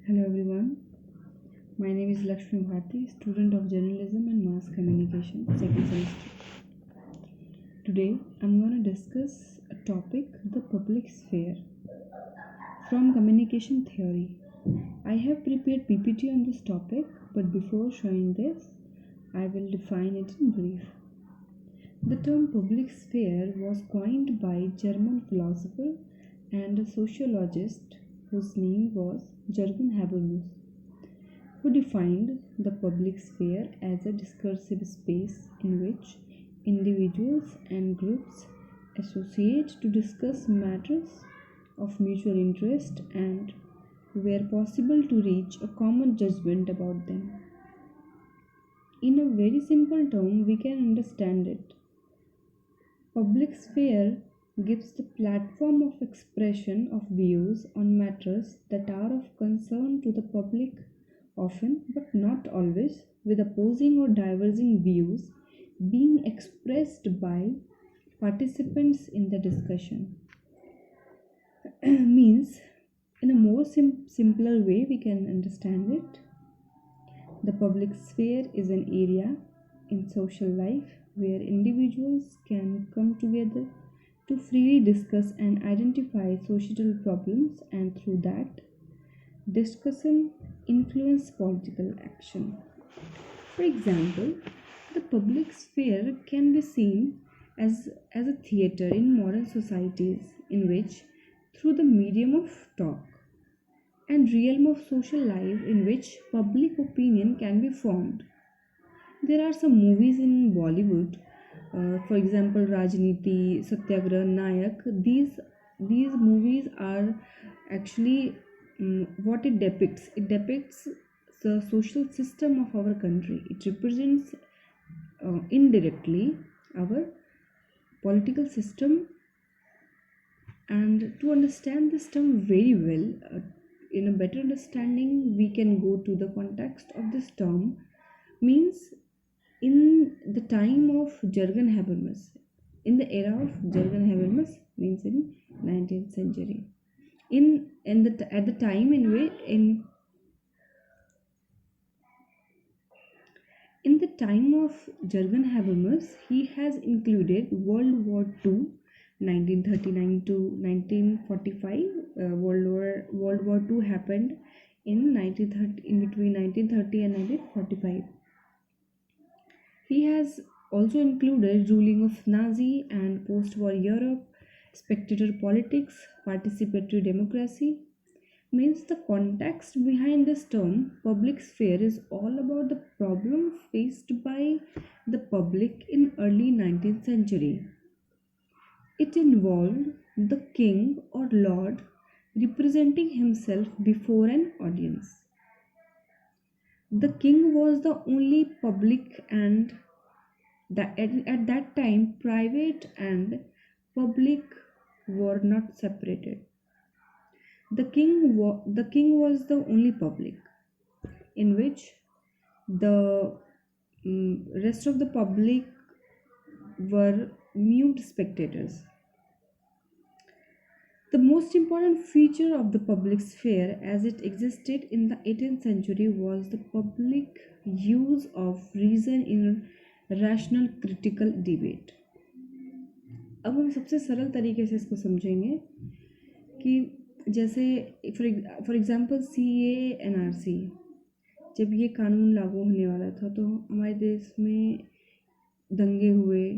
Hello everyone, my name is Lakshmi Bharti, student of Journalism and Mass Communication, second semester. Today I'm going to discuss a topic, the public sphere, from communication theory. I have prepared PPT on this topic, but before showing this, I will define it in brief. The term public sphere was coined by German philosopher and sociologist whose name was Jürgen Habermas, who defined the public sphere as a discursive space in which individuals and groups associate to discuss matters of mutual interest and, where possible, to reach a common judgment about them. In a very simple term, we can understand it. Public sphere gives the platform of expression of views on matters that are of concern to the public, often but not always, with opposing or diverging views being expressed by participants in the discussion. Means, in a more simpler way, we can understand it. The public sphere is an area in social life where individuals can come together to freely discuss and identify societal problems and through that discussion influence political action. For example, the public sphere can be seen as a theater in modern societies in which, through the medium of talk and realm of social life in which public opinion can be formed. There are some movies in Bollywood, for example, Rajniti, Satyagrah, Nayak. These movies are actually what it depicts. It depicts the social system of our country. It represents indirectly our political system. And to understand this term very well, in a better understanding, we can go to the context of this term. Means, in the time of Jürgen Habermas, in the era of Jürgen Habermas, means in 19th century. At the time in the time of Jürgen Habermas, he has included World War II, 1939 to 1945. World War II happened in 1930, in between 1930 and 1945. He has also included ruling of Nazi and post-war Europe, spectator politics, participatory democracy. Means, the context behind this term, public sphere, is all about the problem faced by the public in early 19th century. It involved the king or lord representing himself before an audience. The king was the only public, and at that time private and public were not separated. The king was the only public, in which the rest of the public were mute spectators. The most important feature of the public sphere as it existed in the 18th century was the public use of reason in rational critical debate. अब हम सबसे सरल तरीके से इसको समझेंगे कि जैसे फॉर एग्जांपल CAA-NRC, जब ये कानून लागू होने वाला था तो हमारे देश में दंगे हुए,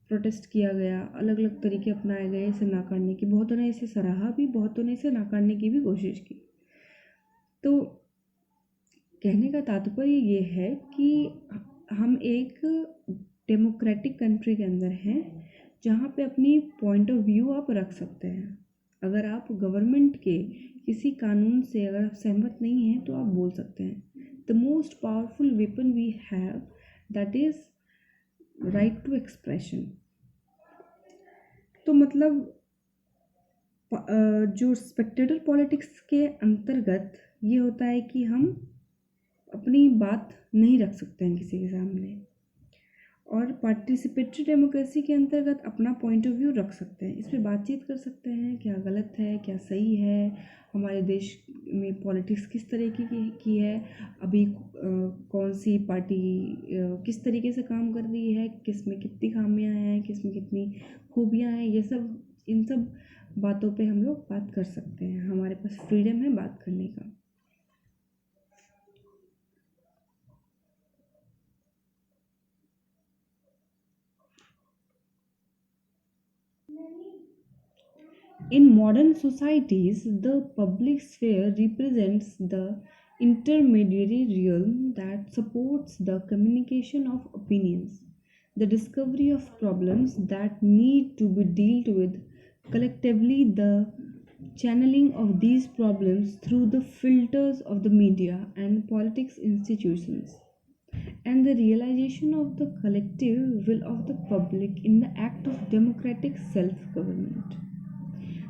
प्रोटेस्ट किया गया, अलग अलग तरीके अपनाए गए इसे नाकारने की। बहुतों ने इसे सराहा भी, बहुतों ने इसे नाकारने की भी कोशिश की। तो कहने का तात्पर्य ये है कि हम एक डेमोक्रेटिक कंट्री के अंदर हैं जहाँ पे अपनी पॉइंट ऑफ व्यू आप रख सकते हैं। अगर आप गवर्नमेंट के किसी कानून से अगर आप सहमत नहीं हैं तो आप बोल सकते हैं। The most powerful weapon we have, that is right to expression. तो मतलब जो स्पेक्टेटर पॉलिटिक्स के अंतर्गत ये होता है कि हम अपनी बात नहीं रख सकते हैं किसी के सामने, और पार्टिसिपेटरी डेमोक्रेसी के अंतर्गत अपना पॉइंट ऑफ व्यू रख सकते हैं, इस पर बातचीत कर सकते हैं, क्या गलत है क्या सही है, हमारे देश में पॉलिटिक्स किस तरीके की है, अभी कौन सी पार्टी किस तरीके से काम कर रही है, किस में कितनी खामियां हैं, किस में कितनी खूबियां हैं, ये सब इन सब बातों पे हम लोग बात कर सकते हैं, हमारे पास फ्रीडम है बात करने का। In modern societies, the public sphere represents the intermediary realm that supports the communication of opinions, the discovery of problems that need to be dealt with collectively, the channeling of these problems through the filters of the media and politics institutions, and the realization of the collective will of the public in the act of democratic self government.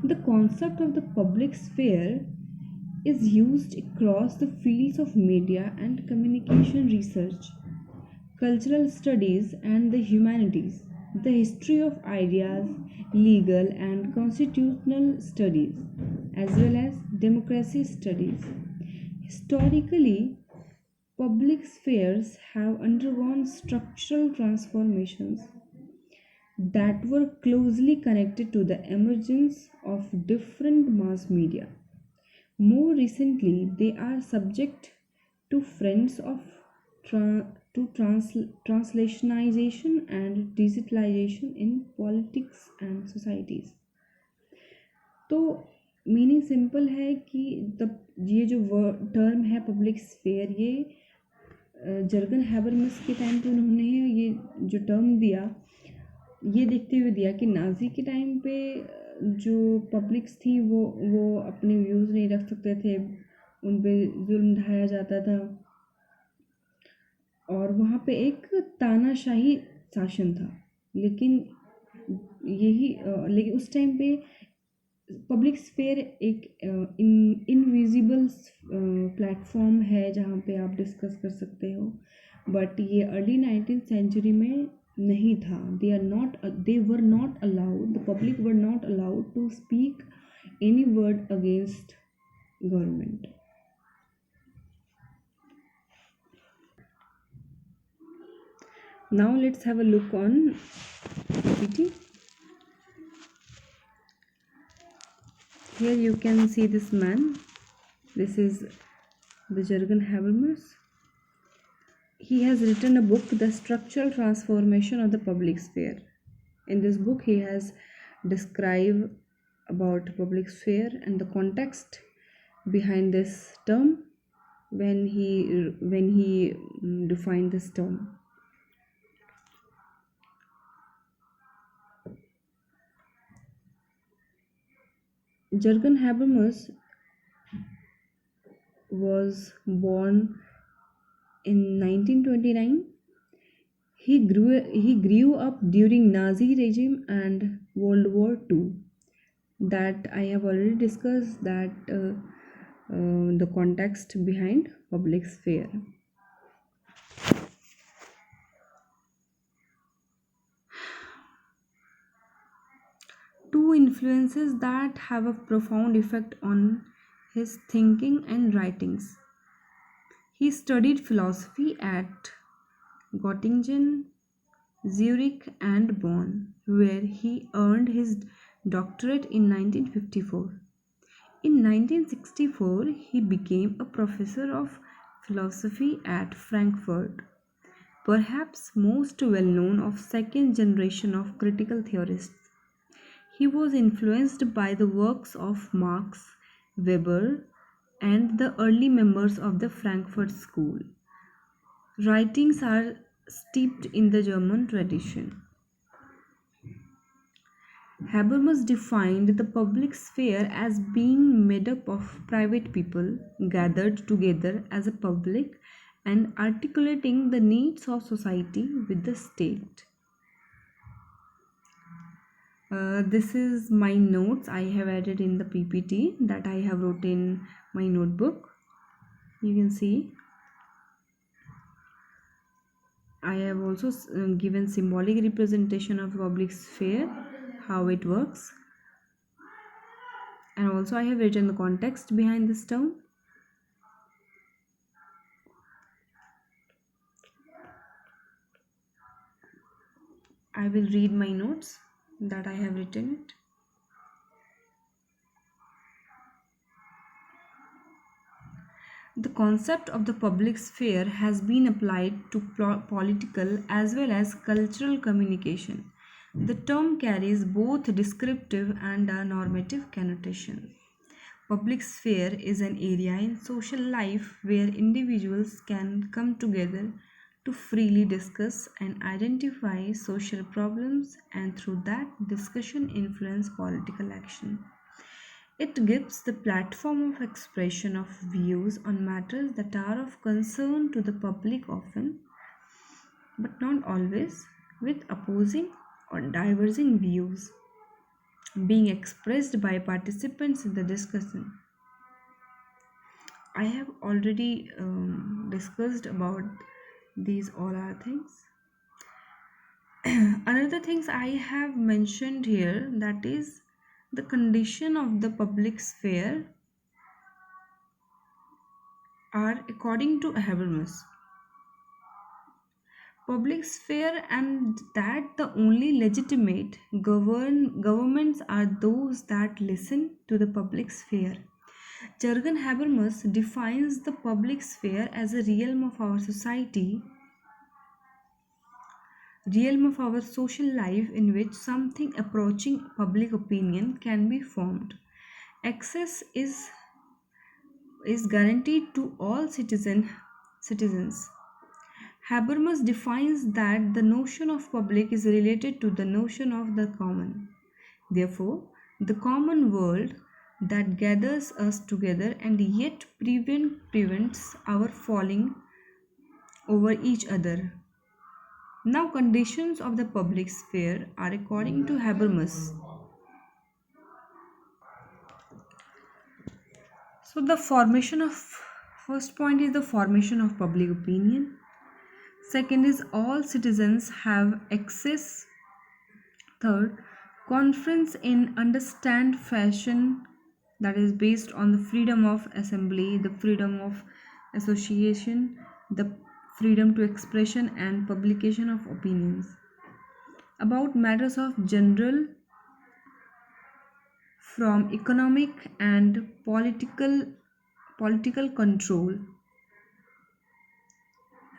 The concept of the public sphere is used across the fields of media and communication research, cultural studies, and the humanities, the history of ideas, legal and constitutional studies, as well as democracy studies. Historically, public spheres have undergone structural transformations that were closely connected to the emergence of different mass media. More recently, they are subject to trends of translationization and digitalization in politics and societies. तो meaning simple है कि ये जो term है public sphere, ये Jurgen हैबरमस के time पे उन्होंने ये जो टर्म दिया, ये देखते हुए दिया कि नाजी के टाइम पे जो पब्लिक्स थी वो अपने व्यूज़ नहीं रख सकते थे, उन पे जुल्म ढाया जाता था और वहाँ पे एक तानाशाही शासन था। लेकिन लेकिन उस टाइम पे पब्लिक स्फेयर एक इनविजिबल प्लेटफॉर्म है जहाँ पे आप डिस्कस कर सकते हो, बट ये अर्ली 19th सेंचुरी में नहीं था। They were not allowed, the public were not allowed to speak any word against government. Now let's have a look on PPT. Here you can see this man. This is the Jürgen Habermas. He has written a book, The Structural Transformation of the Public Sphere. In this book, he has described about public sphere and the context behind this term when he defined this term. Jürgen Habermas was born in 1929. He grew up during Nazi regime and World War II. That I have already discussed that the context behind public sphere. Two influences that have a profound effect on his thinking and writings. He studied philosophy at Göttingen, Zurich, and Bonn, where he earned his doctorate in 1954. In 1964, he became a professor of philosophy at Frankfurt, perhaps most well known of second generation of critical theorists. He was influenced by the works of Marx, Weber, and the early members of the Frankfurt School. Writings are steeped in the German tradition. Habermas defined the public sphere as being made up of private people gathered together as a public and articulating the needs of society with the state. This is my notes I have added in the PPT that I have wrote in my notebook. You can see. I have also given symbolic representation of public sphere, how it works, and also I have written the context behind this term. I will read my notes that I have written it. The concept of the public sphere has been applied to political as well as cultural communication. The term carries both descriptive and a normative connotation. Public sphere is an area in social life where individuals can come together to freely discuss and identify social problems and through that discussion influence political action. It gives the platform of expression of views on matters that are of concern to the public often, but not always, with opposing or diverging views being expressed by participants in the discussion. I have already discussed about these all are things. Another things I have mentioned here, that is the condition of the public sphere are according to Habermas. Public sphere and that the only legitimate governments are those that listen to the public sphere. Jürgen Habermas defines the public sphere as a realm of our society, realm of our social life in which something approaching public opinion can be formed. Access is guaranteed to all citizens. Habermas defines that the notion of public is related to the notion of the common. Therefore, the common world that gathers us together and yet prevents our falling over each other. Now, conditions of the public sphere are according to Habermas. So, the formation of first point is the formation of public opinion. Second is all citizens have access. Third, conference in understand fashion, that is based on the freedom of assembly, the freedom of association, the freedom to expression and publication of opinions about matters of general from economic and political control.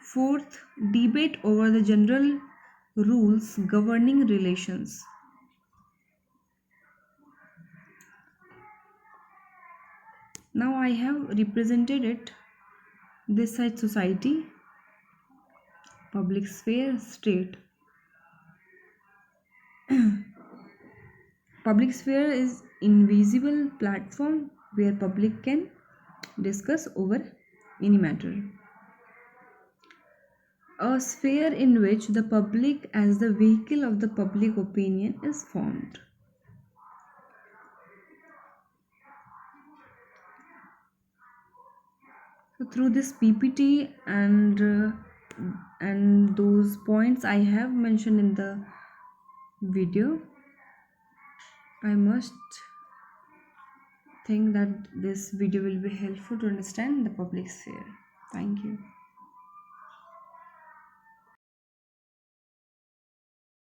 Fourth, debate over the general rules governing relations. Now I have represented it this side society, public sphere, state. Public sphere is invisible platform where public can discuss over any matter. A sphere in which the public as the vehicle of the public opinion is formed. So through this PPT and those points I have mentioned in the video, I must think that this video will be helpful to understand the public sphere. Thank you.